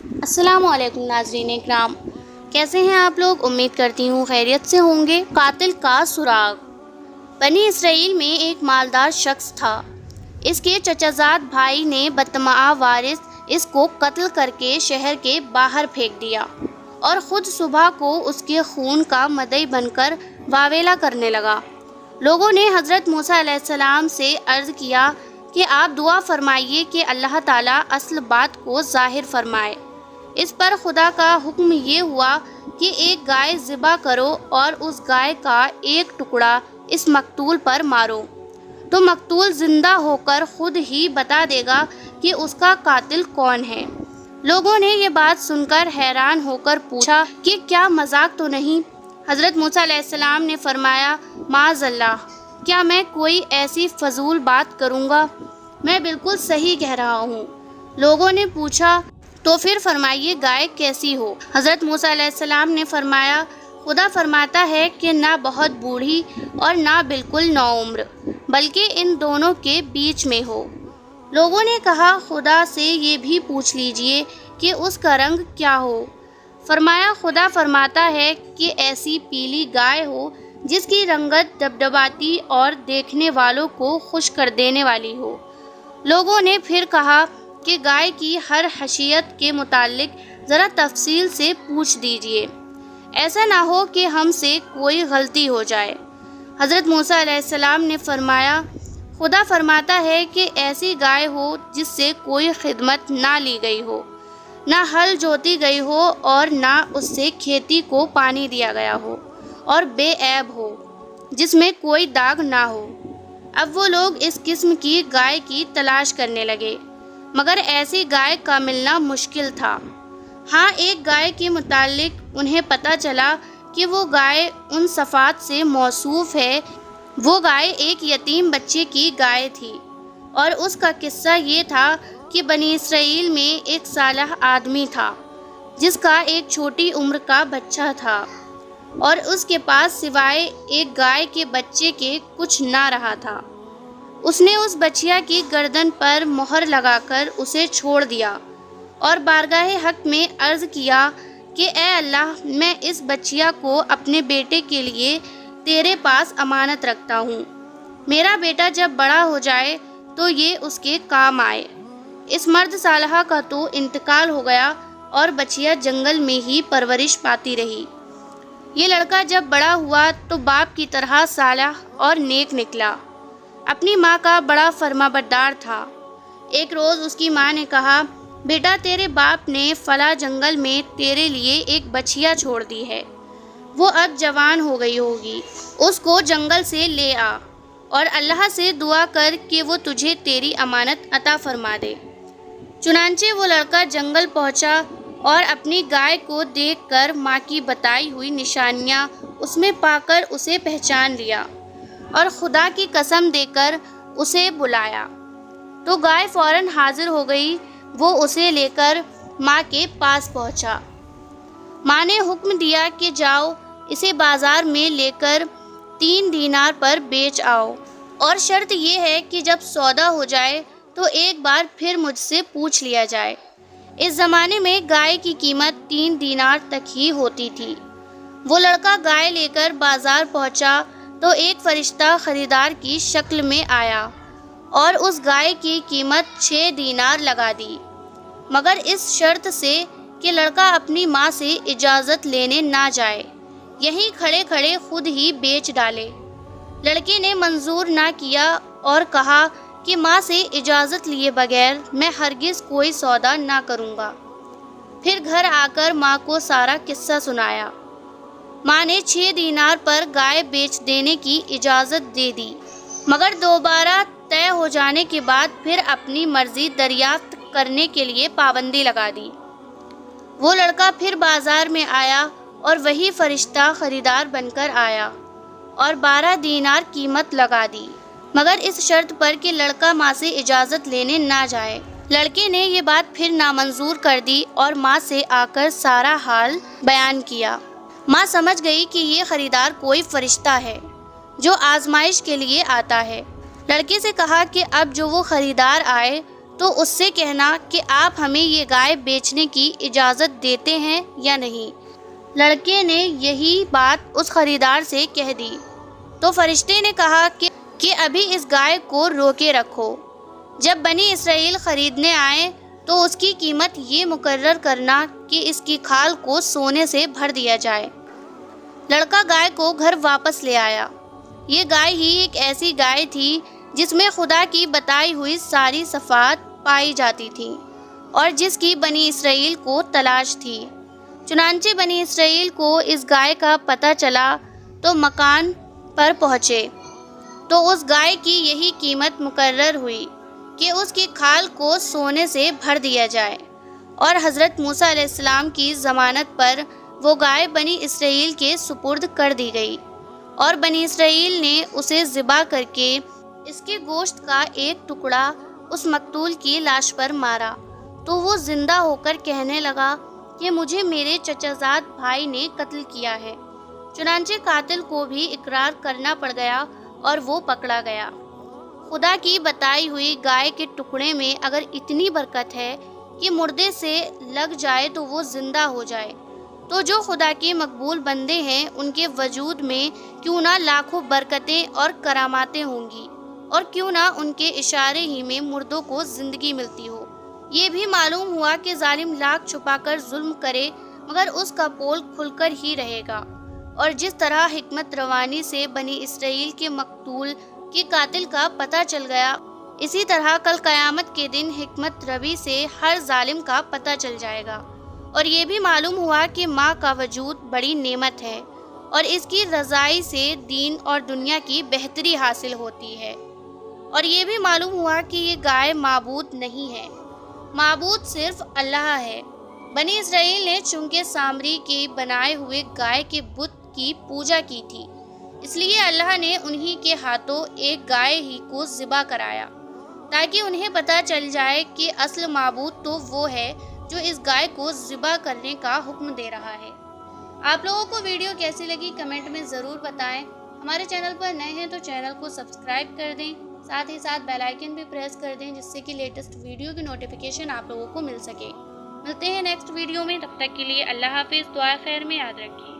السلام علیکم ناظرین اکرام، کیسے ہیں آپ لوگ؟ امید کرتی ہوں خیریت سے ہوں گے۔ قاتل کا سراغ۔ بنی اسرائیل میں ایک مالدار شخص تھا۔ اس کے چچا زاد بھائی نے بدطمع وارث اس کو قتل کر کے شہر کے باہر پھینک دیا اور خود صبح کو اس کے خون کا مدعی بن کر واویلا کرنے لگا۔ لوگوں نے حضرت موسیٰ علیہ السلام سے عرض کیا کہ آپ دعا فرمائیے کہ اللہ تعالیٰ اصل بات کو ظاہر فرمائے۔ اس پر خدا کا حکم یہ ہوا کہ ایک گائے ذبح کرو اور اس گائے کا ایک ٹکڑا اس مقتول پر مارو، تو مقتول زندہ ہو کر خود ہی بتا دے گا کہ اس کا قاتل کون ہے۔ لوگوں نے یہ بات سن کر حیران ہو کر پوچھا کہ کیا مذاق تو نہیں؟ حضرت موسیٰ علیہ السلام نے فرمایا، معاذ اللہ، کیا میں کوئی ایسی فضول بات کروں گا؟ میں بالکل صحیح کہہ رہا ہوں۔ لوگوں نے پوچھا، تو پھر فرمائیے گائے کیسی ہو؟ حضرت موسیٰ علیہ السلام نے فرمایا، خدا فرماتا ہے کہ نہ بہت بوڑھی اور نہ بالکل نوعمر، بلکہ ان دونوں کے بیچ میں ہو۔ لوگوں نے کہا، خدا سے یہ بھی پوچھ لیجئے کہ اس کا رنگ کیا ہو۔ فرمایا، خدا فرماتا ہے کہ ایسی پیلی گائے ہو جس کی رنگت دبدباتی اور دیکھنے والوں کو خوش کر دینے والی ہو۔ لوگوں نے پھر کہا کہ گائے کی ہر حیثیت کے متعلق ذرا تفصیل سے پوچھ دیجئے، ایسا نہ ہو کہ ہم سے کوئی غلطی ہو جائے۔ حضرت موسیٰ علیہ السلام نے فرمایا، خدا فرماتا ہے کہ ایسی گائے ہو جس سے کوئی خدمت نہ لی گئی ہو، نہ ہل جوتی گئی ہو اور نہ اس سے کھیتی کو پانی دیا گیا ہو، اور بے عیب ہو، جس میں کوئی داغ نہ ہو۔ اب وہ لوگ اس قسم کی گائے کی تلاش کرنے لگے، مگر ایسی گائے کا ملنا مشکل تھا۔ ہاں، ایک گائے کے متعلق انہیں پتہ چلا کہ وہ گائے ان صفات سے موصوف ہے۔ وہ گائے ایک یتیم بچے کی گائے تھی، اور اس کا قصہ یہ تھا کہ بنی اسرائیل میں ایک صالح آدمی تھا جس کا ایک چھوٹی عمر کا بچہ تھا، اور اس کے پاس سوائے ایک گائے کے بچے کے کچھ نہ رہا تھا۔ اس نے اس بچیا کی گردن پر مہر لگا کر اسے چھوڑ دیا اور بارگاہ حق میں عرض کیا کہ اے اللہ، میں اس بچیا کو اپنے بیٹے کے لیے تیرے پاس امانت رکھتا ہوں۔ میرا بیٹا جب بڑا ہو جائے تو یہ اس کے کام آئے۔ اس مرد صالحہ کا تو انتقال ہو گیا اور بچیا جنگل میں ہی پرورش پاتی رہی۔ یہ لڑکا جب بڑا ہوا تو باپ کی طرح صالح اور نیک نکلا، اپنی ماں کا بڑا فرمانبردار تھا۔ ایک روز اس کی ماں نے کہا، بیٹا، تیرے باپ نے فلاں جنگل میں تیرے لیے ایک بچیا چھوڑ دی ہے، وہ اب جوان ہو گئی ہوگی، اس کو جنگل سے لے آ اور اللہ سے دعا کر کہ وہ تجھے تیری امانت عطا فرما دے۔ چنانچہ وہ لڑکا جنگل پہنچا اور اپنی گائے کو دیکھ کر ماں کی بتائی ہوئی نشانیاں اس میں پا کر اسے پہچان لیا اور خدا کی قسم دے کر اسے بلایا، تو گائے فوراً حاضر ہو گئی۔ وہ اسے لے کر ماں کے پاس پہنچا۔ ماں نے حکم دیا کہ جاؤ، اسے بازار میں لے کر 3 دینار پر بیچ آؤ، اور شرط یہ ہے کہ جب سودا ہو جائے تو ایک بار پھر مجھ سے پوچھ لیا جائے۔ اس زمانے میں گائے کی قیمت 3 دینار تک ہی ہوتی تھی۔ وہ لڑکا گائے لے کر بازار پہنچا تو ایک فرشتہ خریدار کی شکل میں آیا اور اس گائے کی قیمت 6 دینار لگا دی، مگر اس شرط سے کہ لڑکا اپنی ماں سے اجازت لینے نہ جائے، یہیں کھڑے کھڑے خود ہی بیچ ڈالے۔ لڑکے نے منظور نہ کیا اور کہا کہ ماں سے اجازت لیے بغیر میں ہرگز کوئی سودا نہ کروں گا۔ پھر گھر آ کر ماں کو سارا قصہ سنایا۔ ماں نے 6 دینار پر گائے بیچ دینے کی اجازت دے دی، مگر دوبارہ طے ہو جانے کے بعد پھر اپنی مرضی دریافت کرنے کے لیے پابندی لگا دی۔ وہ لڑکا پھر بازار میں آیا اور وہی فرشتہ خریدار بن کر آیا اور 12 دینار قیمت لگا دی، مگر اس شرط پر کہ لڑکا ماں سے اجازت لینے نہ جائے۔ لڑکے نے یہ بات پھر نامنظور کر دی اور ماں سے آ کر سارا حال بیان کیا۔ ماں سمجھ گئی کہ یہ خریدار کوئی فرشتہ ہے جو آزمائش کے لیے آتا ہے۔ لڑکے سے کہا کہ اب جو وہ خریدار آئے تو اس سے کہنا کہ آپ ہمیں یہ گائے بیچنے کی اجازت دیتے ہیں یا نہیں۔ لڑکے نے یہی بات اس خریدار سے کہہ دی تو فرشتے نے کہا کہ ابھی اس گائے کو روکے رکھو، جب بنی اسرائیل خریدنے آئیں تو اس کی قیمت یہ مقرر کرنا کہ اس کی کھال کو سونے سے بھر دیا جائے۔ لڑکا گائے کو گھر واپس لے آیا۔ یہ گائے ہی ایک ایسی گائے تھی جس میں خدا کی بتائی ہوئی ساری صفات پائی جاتی تھیں اور جس کی بنی اسرائیل کو تلاش تھی۔ چنانچہ بنی اسرائیل کو اس گائے کا پتہ چلا تو مکان پر پہنچے تو اس گائے کی یہی قیمت مقرر ہوئی کہ اس کی کھال کو سونے سے بھر دیا جائے، اور حضرت موسیٰ علیہ السلام کی ضمانت پر وہ گائے بنی اسرائیل کے سپرد کر دی گئی، اور بنی اسرائیل نے اسے ذبح کر کے اس کے گوشت کا ایک ٹکڑا اس مقتول کی لاش پر مارا تو وہ زندہ ہو کر کہنے لگا کہ مجھے میرے چچا زاد بھائی نے قتل کیا ہے۔ چنانچہ قاتل کو بھی اقرار کرنا پڑ گیا اور وہ پکڑا گیا۔ خدا کی بتائی ہوئی گائے کے ٹکڑے میں اگر اتنی برکت ہے کہ مردے سے لگ جائے تو وہ زندہ ہو جائے، تو جو خدا کے مقبول بندے ہیں ان کے وجود میں کیوں نہ لاکھوں برکتیں اور کراماتیں ہوں گی، اور کیوں نہ ان کے اشارے ہی میں مردوں کو زندگی ملتی ہو۔ یہ بھی معلوم ہوا کہ ظالم لاکھ چھپا کر ظلم کرے مگر اس کا پول کھل کر ہی رہے گا، اور جس طرح حکمت روانی سے بنی اسرائیل کے مقتول کے قاتل کا پتہ چل گیا، اسی طرح کل قیامت کے دن حکمت روی سے ہر ظالم کا پتہ چل جائے گا۔ اور یہ بھی معلوم ہوا کہ ماں کا وجود بڑی نعمت ہے اور اس کی رضائی سے دین اور دنیا کی بہتری حاصل ہوتی ہے۔ اور یہ بھی معلوم ہوا کہ یہ گائے معبود نہیں ہے، معبود صرف اللہ ہے۔ بنی اسرائیل نے چونکہ سامری کے بنائے ہوئے گائے کے بت کی پوجا کی تھی، اس لیے اللہ نے انہی کے ہاتھوں ایک گائے ہی کو ذبح کرایا تاکہ انہیں پتہ چل جائے کہ اصل معبود تو وہ ہے جو اس گائے کو ذبح کرنے کا حکم دے رہا ہے۔ آپ لوگوں کو ویڈیو کیسی لگی کمنٹ میں ضرور بتائیں۔ ہمارے چینل پر نئے ہیں تو چینل کو سبسکرائب کر دیں، ساتھ ہی ساتھ بیل آئیکن بھی پریس کر دیں جس سے کہ لیٹسٹ ویڈیو کی نوٹیفیکیشن آپ لوگوں کو مل سکے۔ ملتے ہیں نیکسٹ ویڈیو میں، تب تک کے لیے اللہ حافظ، دعا خیر میں یاد رکھیں۔